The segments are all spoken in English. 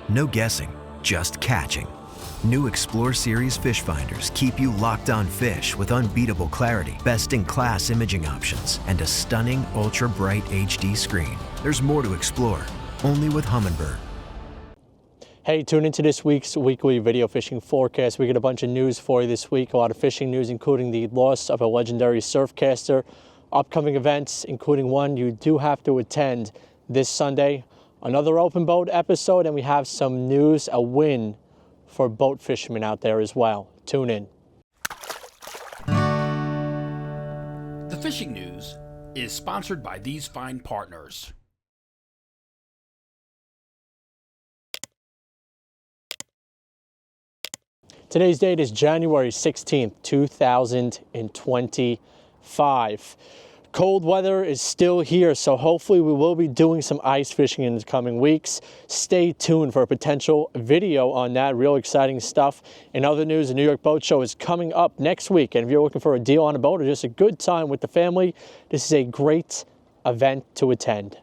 No guessing, just catching. New Explore Series fish finders keep you locked on fish with unbeatable clarity, best-in-class imaging options, and a stunning ultra-bright HD screen. There's more to explore, only with Humminbird. Hey, tune into this week's weekly video fishing forecast. We got a bunch of news for you this week, a lot of fishing news, including the loss of a legendary surfcaster, upcoming events, including one you do have to attend this Sunday, another open boat episode, and we have some news, a win for boat fishermen out there as well. Tune in. The fishing news is sponsored by these fine partners. Today's date is January 16th, 2025. Cold weather is still here, so hopefully we will be doing some ice fishing in the coming weeks. Stay tuned for a potential video on that. Real exciting stuff. In other news, the New York Boat Show is coming up next week, and if you're looking for a deal on a boat or just a good time with the family, this is a great event to attend.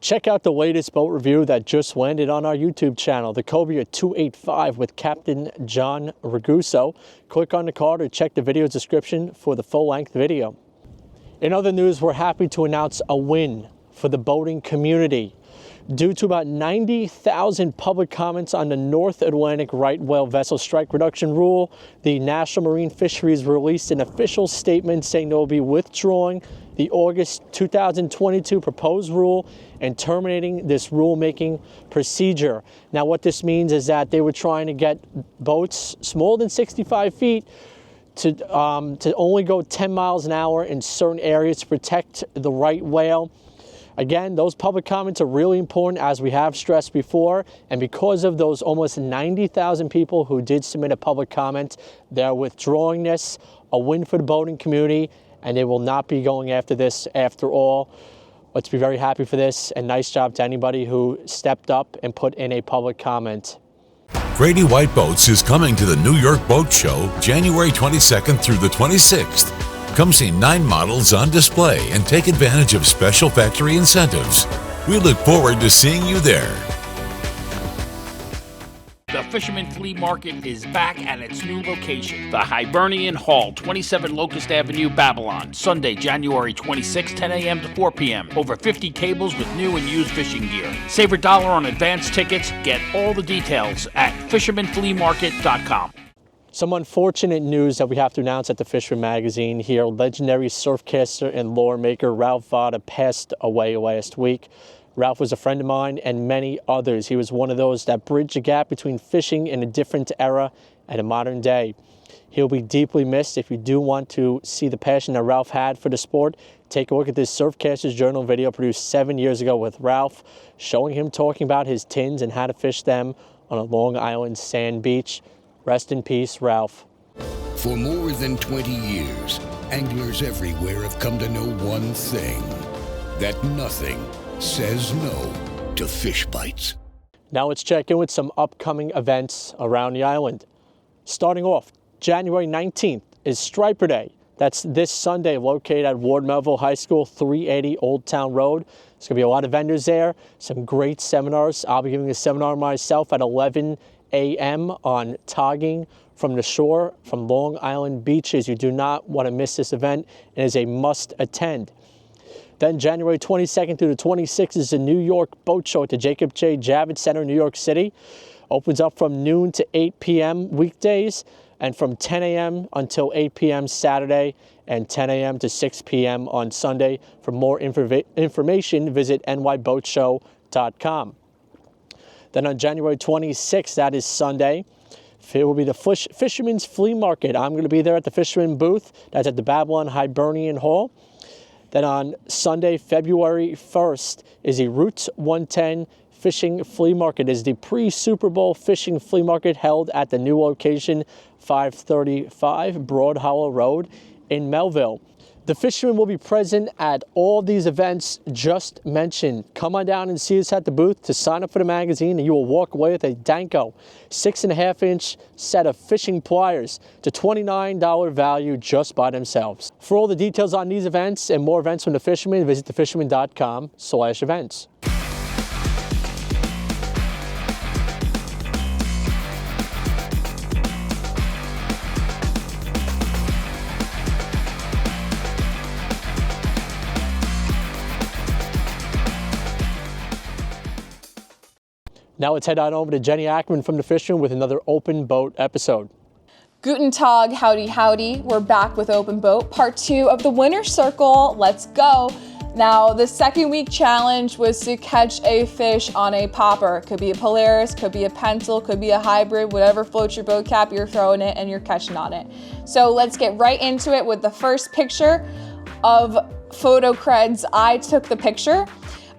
Check out the latest boat review that just landed on our YouTube channel, the Cobia 285 with Captain John Raguso. Click on the card or check the video description for the full-length video. In other news, we're happy to announce a win for the boating community. Due to about 90,000 public comments on the North Atlantic right whale vessel strike reduction rule, the National Marine Fisheries released an official statement saying they will be withdrawing the August 2022 proposed rule and terminating this rulemaking procedure. Now, what this means is that they were trying to get boats smaller than 65 feet to only go 10 miles an hour in certain areas to protect the right whale. Again, those public comments are really important, as we have stressed before, and because of those almost 90,000 people who did submit a public comment, they're withdrawing this, a win for the boating community, and they will not be going after this after all. Let's be very happy for this, and nice job to anybody who stepped up and put in a public comment. Grady White Boats is coming to the New York Boat Show January 22nd through the 26th. Come see 9 models on display and take advantage of special factory incentives. We look forward to seeing you there. The Fisherman Flea Market is back at its new location, the Hibernian Hall, 27 Locust Avenue, Babylon. Sunday, January 26, 10 a.m. to 4 p.m. Over 50 tables with new and used fishing gear. Save $1 on advance tickets. Get all the details at fishermanfleamarket.com. Some unfortunate news that we have to announce at the Fisherman magazine here. Legendary surfcaster and lure maker Ralph Votta passed away last week. Ralph was a friend of mine and many others. He was one of those that bridged the gap between fishing in a different era and a modern day. He'll be deeply missed. If you do want to see the passion that Ralph had for the sport, take a look at this Surfcaster's Journal video produced 7 years ago with Ralph, showing him talking about his tins and how to fish them on a Long Island sand beach. Rest in peace, Ralph. For more than 20 years, anglers everywhere have come to know one thing, that nothing says no to fish bites. Now let's check in with some upcoming events around the island. Starting off, January 19th is Striper Day. That's this Sunday, located at Ward Melville High School, 380 Old Town Road. There's going to be a lot of vendors there, some great seminars. I'll be giving a seminar myself at 11 a.m. on togging from the shore from Long Island beaches. You do not want to miss this event. It is a must attend. Then January 22nd through the 26th is the New York Boat Show at the Jacob J. Javits Center, New York City. Opens up from noon to 8 p.m. weekdays and from 10 a.m. until 8 p.m. Saturday and 10 a.m. to 6 p.m. on Sunday. For more information, visit nyboatshow.com. Then on January 26th, that is Sunday, it will be the Fisherman's Flea Market. I'm going to be there at the Fisherman booth. That's at the Babylon Hibernian Hall. Then on Sunday, February 1st, is the Route 110 Fishing Flea Market. It is the pre-Super Bowl fishing flea market held at the new location, 535 Broad Hollow Road in Melville. The Fisherman will be present at all these events just mentioned. Come on down and see us at the booth to sign up for the magazine, and you will walk away with a Danko 6.5-inch set of fishing pliers to $29 value just by themselves. For all the details on these events and more events from the Fisherman, visit thefisherman.com/events. Now let's head on over to Jenni Ackerman from the Fisherman with another Open Boat episode. Guten Tag, howdy howdy. We're back with Open Boat, part 2 of the Winner's Circle. Let's go. Now, the second week challenge was to catch a fish on a popper. Could be a pliers, could be a pencil, could be a hybrid, whatever floats your boat, Cap, you're throwing it and you're catching on it. So let's get right into it with the first picture of photo creds. I took the picture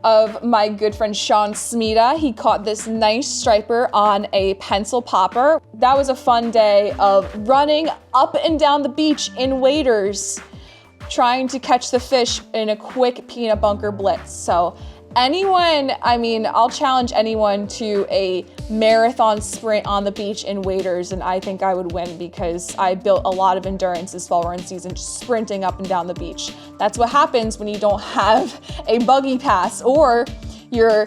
of my good friend Sean Smeda. He caught this nice striper on a pencil popper. That was a fun day of running up and down the beach in waders, trying to catch the fish in a quick peanut bunker blitz. So anyone, I'll challenge anyone to a marathon sprint on the beach in waders, and I think I would win because I built a lot of endurance this fall run season, just sprinting up and down the beach. That's what happens when you don't have a buggy pass, or your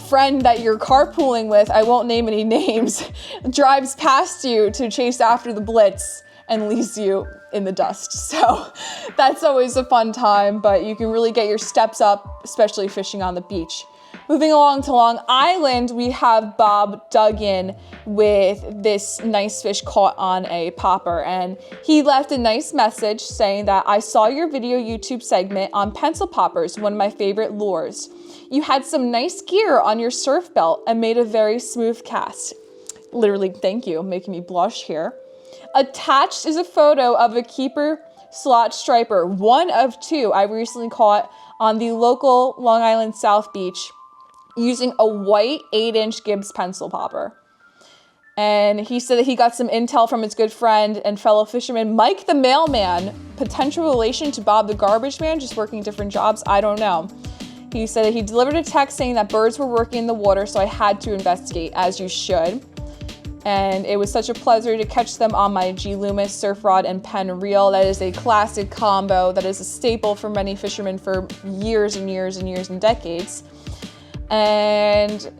friend that you're carpooling with, I won't name any names, drives past you to chase after the blitz and leaves you in the dust. So that's always a fun time, but you can really get your steps up, especially fishing on the beach. Moving along to Long Island, we have Bob Duggan with this nice fish caught on a popper, and he left a nice message saying that I saw your video YouTube segment on pencil poppers, one of my favorite lures. You had some nice gear on your surf belt and made a very smooth cast. Literally, thank you, making me blush here. Attached is a photo of a keeper slot striper, one of 2 I recently caught on the local Long Island South Beach using a white 8-inch Gibbs pencil popper. And he said that he got some intel from his good friend and fellow fisherman, Mike the Mailman, potential relation to Bob the Garbage Man, just working different jobs, I don't know. He said that he delivered a text saying that birds were working in the water, so I had to investigate, as you should. And it was such a pleasure to catch them on my G. Loomis surf rod and pen reel. That is a classic combo that is a staple for many fishermen for years and years and years and decades. And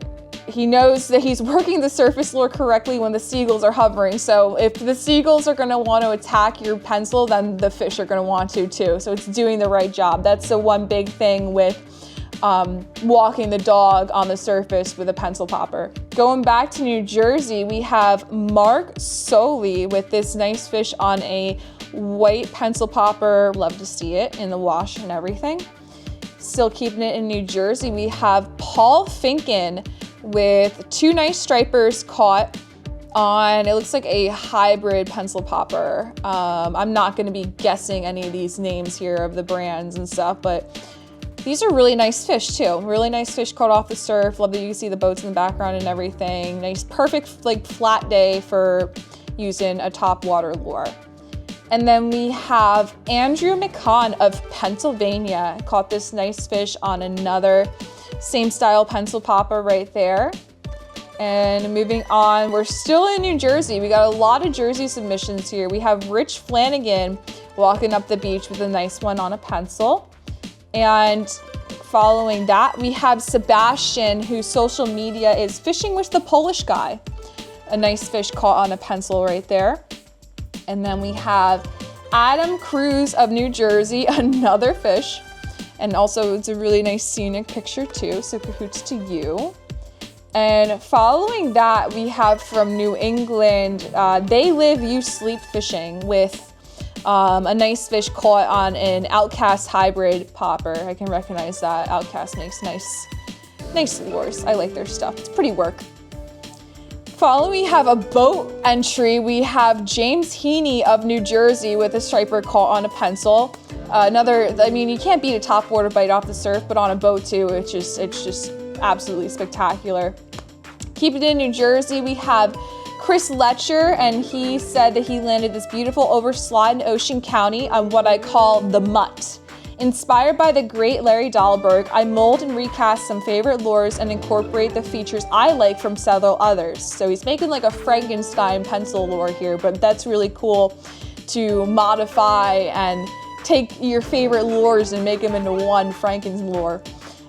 he knows that he's working the surface lure correctly when the seagulls are hovering. So if the seagulls are gonna want to attack your pencil, then the fish are gonna want to too. So it's doing the right job. That's the one big thing with walking the dog on the surface with a pencil popper. Going back to New Jersey, we have Mark Soley with this nice fish on a white pencil popper. Love to see it in the wash and everything. Still keeping it in New Jersey, we have Paul Finken with 2 nice stripers caught on, it looks like a hybrid pencil popper. I'm not gonna be guessing any of these names here of the brands and stuff, but these are really nice fish too. Really nice fish caught off the surf. Love that you can see the boats in the background and everything. Nice, perfect flat day for using a top water lure. And then we have Andrew McCain of Pennsylvania caught this nice fish on another same style pencil popper right there. And moving on, we're still in New Jersey. We got a lot of Jersey submissions here. We have Rich Flanagan walking up the beach with a nice one on a pencil. And following that, we have Sebastian, whose social media is Fishing with the Polish Guy. A nice fish caught on a pencil right there. And then we have Adam Cruz of New Jersey, another fish. And also it's a really nice scenic picture too, so cahoots to you. And following that, we have from New England, They Live, You Sleep Fishing with a nice fish caught on an Outcast hybrid popper. I can recognize that. Outcast makes nice lures. I like their stuff. It's pretty work. Following, we have a boat entry. We have James Heaney of New Jersey with a striper caught on a pencil. You can't beat a top water bite off the surf, but on a boat too, it's just absolutely spectacular. Keep it in New Jersey. We have Chris Letcher, and he said that he landed this beautiful overslide in Ocean County on what I call the mutt. Inspired by the great Larry Dahlberg, I mold and recast some favorite lures and incorporate the features I like from several others. So he's making like a Frankenstein pencil lure here, but that's really cool to modify and take your favorite lures and make them into one Franken lure.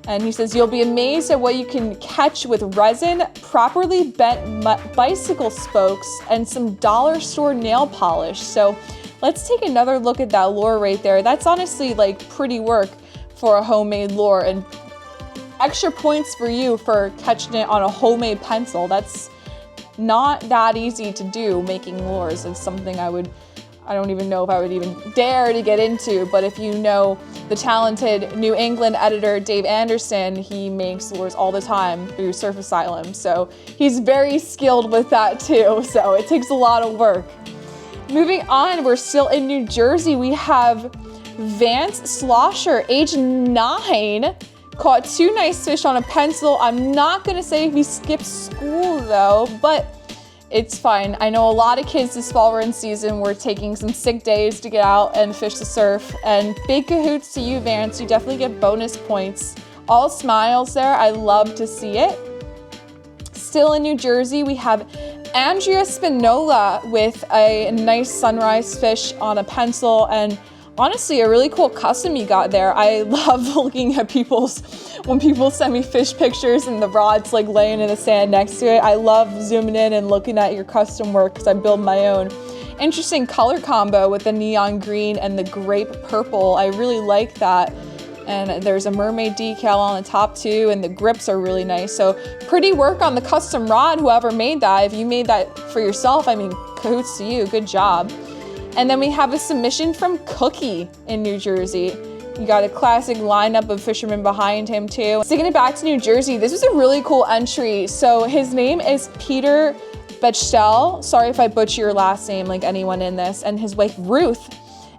And he says, you'll be amazed at what you can catch with resin, properly bent bicycle spokes, and some dollar store nail polish. So let's take another look at that lure right there. That's honestly like pretty work for a homemade lure. And extra points for you for catching it on a homemade pencil. That's not that easy to do, making lures. It's something I don't even know if I would even dare to get into, but if you know the talented New England editor Dave Anderson, he makes lures all the time through Surf Asylum. So he's very skilled with that too, so it takes a lot of work. Moving on, we're still in New Jersey. We have Vance Slosher, age 9, caught 2 nice fish on a pencil. I'm not gonna say if he skipped school though, but it's fine. I know a lot of kids this fall run season were taking some sick days to get out and fish the surf, and big cahoots to you, Vance. You definitely get bonus points. All smiles there. I love to see it. Still in New Jersey, we have Andrea Spinola with a nice sunrise fish on a pencil, and honestly, a really cool custom you got there. I love looking at when people send me fish pictures and the rod's like laying in the sand next to it. I love zooming in and looking at your custom work because I build my own. Interesting color combo with the neon green and the grape purple. I really like that. And there's a mermaid decal on the top too, and the grips are really nice. So pretty work on the custom rod, whoever made that. If you made that for yourself, I mean, cahoots to you, good job. And then we have a submission from Cookie in New Jersey. You got a classic lineup of fishermen behind him too. Sticking it back to New Jersey, this was a really cool entry. So his name is Peter Bechtel. Sorry if I butcher your last name like anyone in this. And his wife Ruth.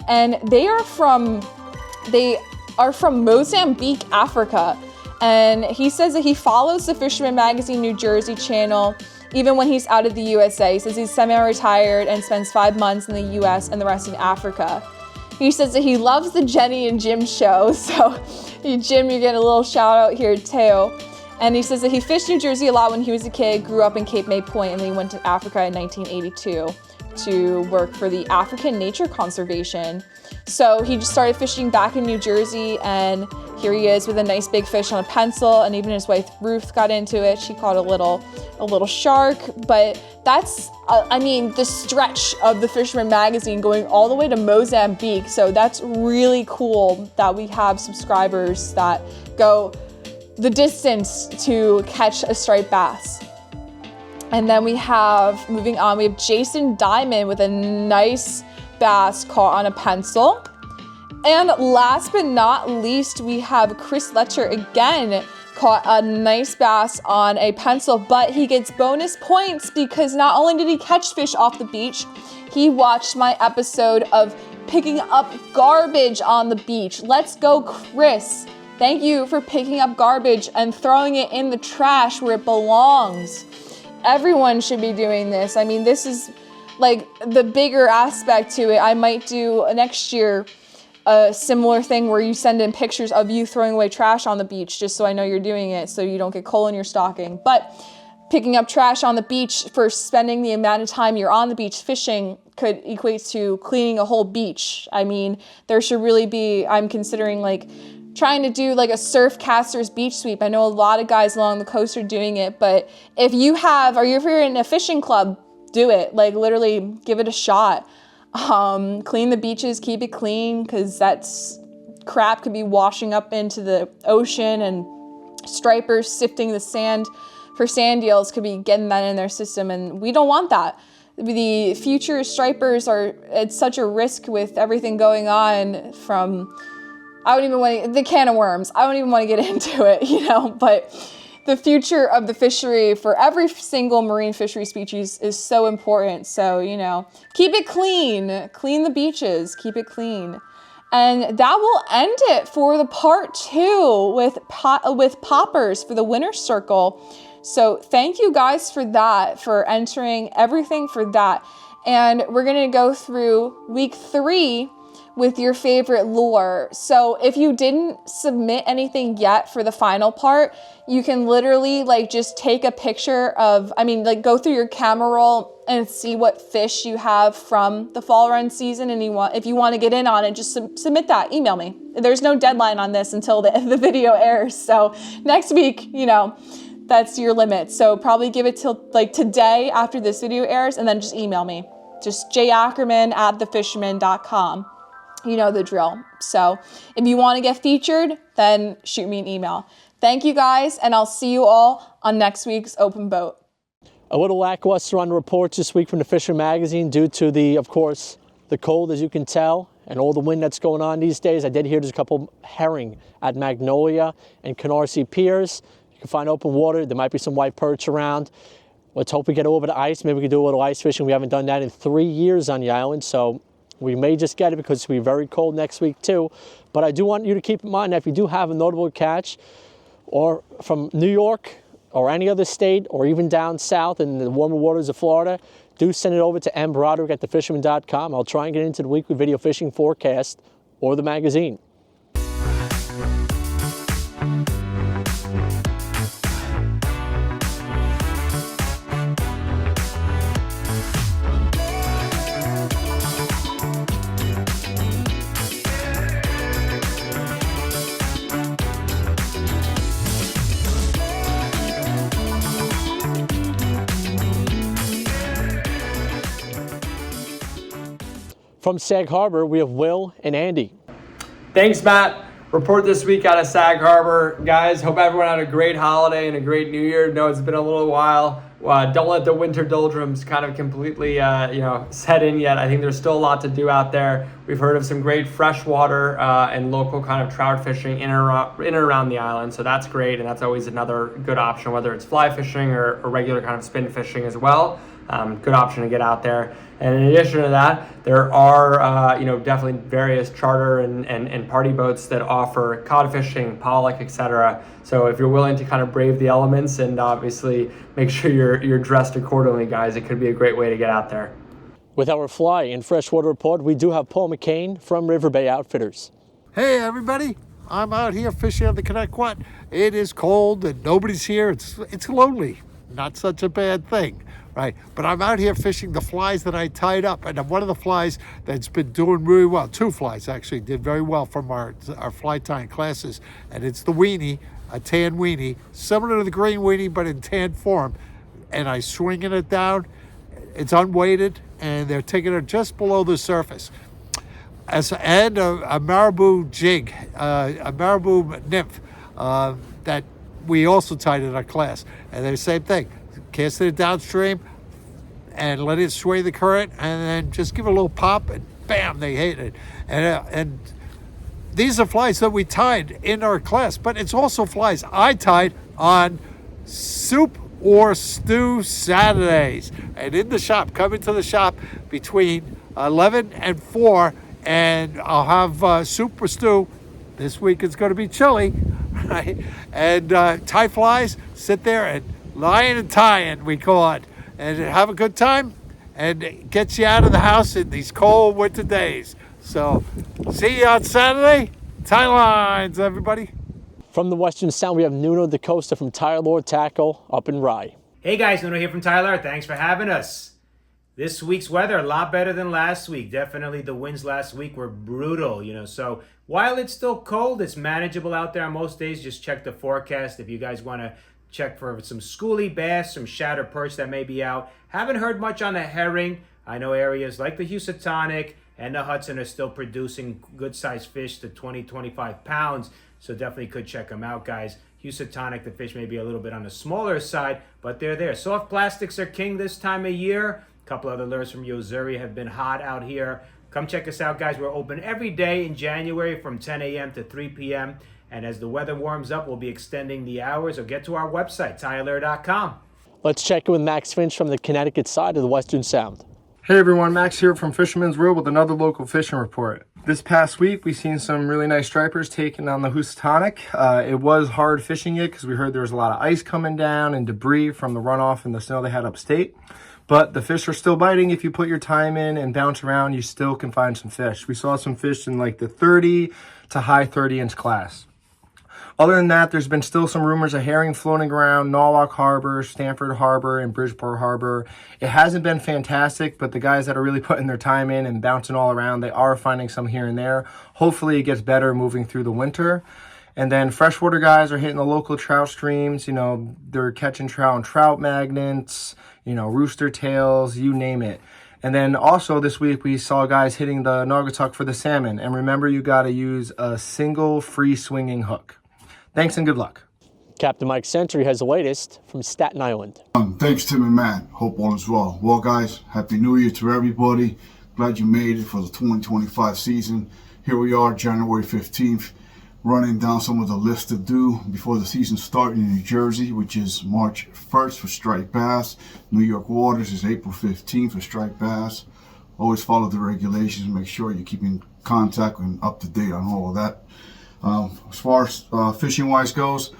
And they are from Mozambique, Africa. And he says that he follows the Fisherman Magazine New Jersey channel even when he's out of the USA. He says he's semi-retired and spends 5 months in the US and the rest in Africa. He says that he loves the Jenni and Jim show. So Jim, you're getting a little shout out here too. And he says that he fished New Jersey a lot when he was a kid, grew up in Cape May Point, and then he went to Africa in 1982 to work for the African Nature Conservation. So he just started fishing back in New Jersey, and here he is with a nice big fish on a pencil, and even his wife Ruth got into it. She caught a little shark, but that's, the stretch of the Fisherman Magazine going all the way to Mozambique. So that's really cool that we have subscribers that go the distance to catch a striped bass. And then moving on, we have Jason Diamond with a nice bass caught on a pencil. And last but not least, we have Chris Letcher again, caught a nice bass on a pencil, but he gets bonus points because not only did he catch fish off the beach, he watched my episode of picking up garbage on the beach. Let's go, Chris. Thank you for picking up garbage and throwing it in the trash where it belongs. Everyone should be doing this. I mean, this is like the bigger aspect to it. I might do next year a similar thing where you send in pictures of you throwing away trash on the beach, just so I know you're doing it so you don't get coal in your stocking. But picking up trash on the beach for spending the amount of time you're on the beach fishing could equate to cleaning a whole beach. I mean, there should really be, I'm considering like trying to do like a surf caster's beach sweep. I know a lot of guys along the coast are doing it, but if you're in a fishing club, do it. Like literally give it a shot. Clean the beaches, keep it clean, because that's crap could be washing up into the ocean, and stripers sifting the sand for sand eels could be getting that in their system, and we don't want that. The future stripers it's such a risk with everything going on from, the can of worms. I don't even want to get into it, but the future of the fishery for every single marine fishery species is so important. So, keep it clean, clean the beaches, keep it clean. And that will end it for the part 2 with poppers for the winner's circle. So thank you guys for that, for entering everything for that. And we're going to go through week 3 with your favorite lure. So if you didn't submit anything yet for the final part, you can literally just take a picture of, go through your camera roll and see what fish you have from the fall run season. And if you want to get in on it, just submit that, email me. There's no deadline on this until the video airs. So next week, that's your limit. So probably give it till today after this video airs, and then just email me. Just jackerman@thefisherman.com. You know the drill. So if you want to get featured, then shoot me an email. Thank you guys, and I'll see you all on next week's Open Boat. A little lackluster on the reports this week from the Fisherman magazine due to of course, the cold, as you can tell, and all the wind that's going on these days. I did hear there's a couple herring at Magnolia and Canarsie Piers. You can find open water. There might be some white perch around. Let's hope we get over the ice. Maybe we can do a little ice fishing. We haven't done that in 3 years on the island, so we may just get it because it's going to be very cold next week too. But I do want you to keep in mind that if you do have a notable catch, or from New York or any other state, or even down south in the warmer waters of Florida, do send it over to Broderick at thefisherman.com. I'll try and get into the weekly video fishing forecast or the magazine. From Sag Harbor, we have Will and Andy. Thanks, Matt. Report this week out of Sag Harbor. Guys, hope everyone had a great holiday and a great New Year. No, it's been a little while. Don't let the winter doldrums kind of completely set in yet. I think there's still a lot to do out there. We've heard of some great freshwater and local kind of trout fishing in and around the island, so that's great, and that's always another good option, whether it's fly fishing or regular kind of spin fishing as well. Good option to get out there. And in addition to that, there are definitely various charter and party boats that offer cod fishing, pollock, etc. So if you're willing to kind of brave the elements and obviously make sure you're dressed accordingly, guys, it could be a great way to get out there. With our fly and freshwater report, we do have Paul McCain from River Bay Outfitters. Hey everybody, I'm out here fishing on the Connecticut. It is cold and nobody's here. It's lonely. Not such a bad thing. Right, but I'm out here fishing the flies that I tied up, and one of the flies that's been doing really well, 2 flies actually did very well from our fly tying classes, and it's the weenie, a tan weenie, similar to the green weenie but in tan form, and I swinging it down. It's unweighted, and they're taking it just below the surface. And a marabou jig, a marabou nymph that we also tied in our class, and they're the same thing. Cast it downstream and let it sway the current, and then just give it a little pop, and bam, they hit it. And these are flies that we tied in our class, but it's also flies I tied on soup or stew Saturdays. And in the shop, come into the shop between 11 and 4, and I'll have soup or stew. This week it's going to be chili, right? And tie flies, sit there and lying and tying, we call it, and have a good time, and it gets you out of the house in these cold winter days. So, see you on Saturday. Tie lines, everybody. From the Western Sound, we have Nuno Decosta from Tyalure Tackle up in Rye. Hey guys, Nuno here from Tyalure. Thanks for having us. This week's weather, a lot better than last week. Definitely the winds last week were brutal, so while it's still cold, it's manageable out there on most days. Just check the forecast if you guys want to check for some schoolie bass, some shatter perch that may be out. Haven't heard much on the herring. I know areas like the Housatonic and the Hudson are still producing good-sized fish to 20, 25 pounds, so definitely could check them out, guys. Housatonic, the fish may be a little bit on the smaller side, but they're there. Soft plastics are king this time of year. A couple other lures from Yozuri have been hot out here. Come check us out, guys. We're open every day in January from 10 a.m. to 3 p.m., and as the weather warms up, we'll be extending the hours. Or get to our website, Tyalure.com. Let's check in with Max Finch from the Connecticut side of the Western Sound. Hey everyone, Max here from Fisherman's Reel with another local fishing report. This past week, we've seen some really nice stripers taking on the Housatonic. It was hard fishing it because we heard there was a lot of ice coming down and debris from the runoff and the snow they had upstate. But the fish are still biting. If you put your time in and bounce around, you still can find some fish. We saw some fish in like the 30 to high 30-inch class. Other than that, there's been still some rumors of herring floating around Norwalk Harbor, Stamford Harbor, and Bridgeport Harbor. It hasn't been fantastic, but the guys that are really putting their time in and bouncing all around, they are finding some here and there. Hopefully it gets better moving through the winter. And then freshwater guys are hitting the local trout streams. They're catching trout on trout magnets, rooster tails, you name it. And then also this week we saw guys hitting the Naugatuck for the salmon. And remember, you got to use a single free swinging hook. Thanks and good luck. Captain Mike Sentry has the latest from Staten Island. Thanks, Tim and Matt. Hope all is well. Well, guys, Happy New Year to everybody. Glad you made it for the 2025 season. Here we are, January 15th, running down some of the lists to do before the season starts in New Jersey, which is March 1st for striped bass. New York waters is April 15th for striped bass. Always follow the regulations. Make sure you keep in contact and up to date on all of that. As far as fishing-wise goes,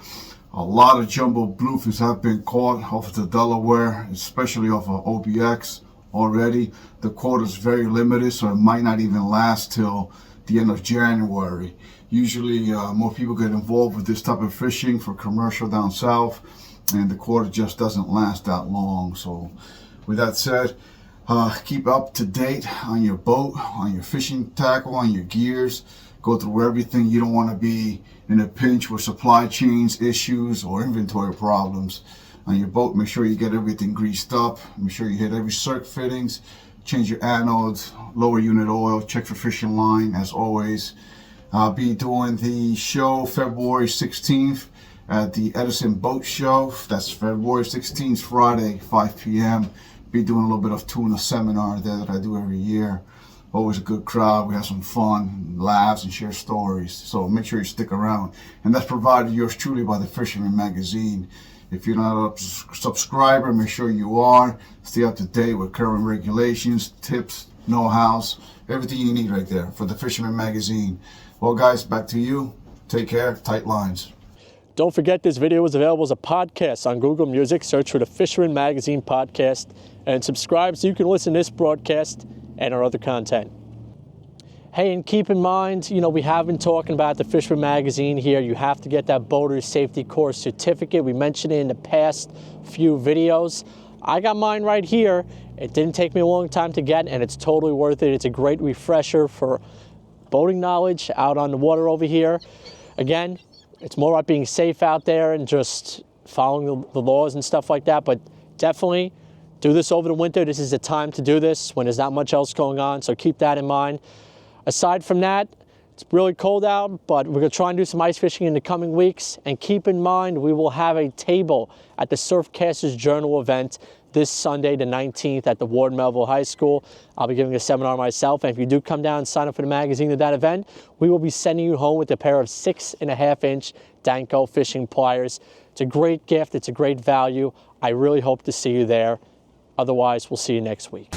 a lot of jumbo bluefins have been caught off of the Delaware, especially off of OBX already. The quota is very limited, so it might not even last till the end of January. Usually more people get involved with this type of fishing for commercial down south, and the quota just doesn't last that long. So with that said, keep up to date on your boat, on your fishing tackle, on your gears. Go through everything. You don't want to be in a pinch with supply chains issues or inventory problems on your boat. Make sure you get everything greased up. Make sure you hit every circ fittings, change your anodes, lower unit oil, check for fishing line. As always, I'll be doing the show February 16th at the Edison Boat Show. That's February 16th, Friday, 5 p.m. Be doing a little bit of tuna seminar there that I do every year. Always a good crowd. We have some fun, laughs, and share stories. So make sure you stick around. And that's provided yours truly by the Fisherman magazine. If you're not a subscriber, make sure you are. Stay up to date with current regulations, tips, know-hows, everything you need right there for the Fisherman magazine. Well, guys, back to you. Take care. Tight lines. Don't forget this video is available as a podcast on Google Music. Search for the Fisherman Magazine podcast and subscribe so you can listen to this broadcast and our other content. Hey, and keep in mind, we have been talking about the Fisherman Magazine here. You have to get that boater safety course certificate. We mentioned it in the past few videos. I got mine right here. It didn't take me a long time to get, and it's totally worth it. It's a great refresher for boating knowledge out on the water over here. Again, it's more about being safe out there and just following the laws and stuff like that, but definitely do this over the winter. This is the time to do this when there's not much else going on, so keep that in mind. Aside from that, it's really cold out, but we're going to try and do some ice fishing in the coming weeks. And keep in mind, we will have a table at the Surfcasters Journal event this Sunday, the 19th, at the Ward Melville High School. I'll be giving a seminar myself, and if you do come down and sign up for the magazine at that event, we will be sending you home with a pair of 6.5-inch Danko fishing pliers. It's a great gift. It's a great value. I really hope to see you there. Otherwise, we'll see you next week.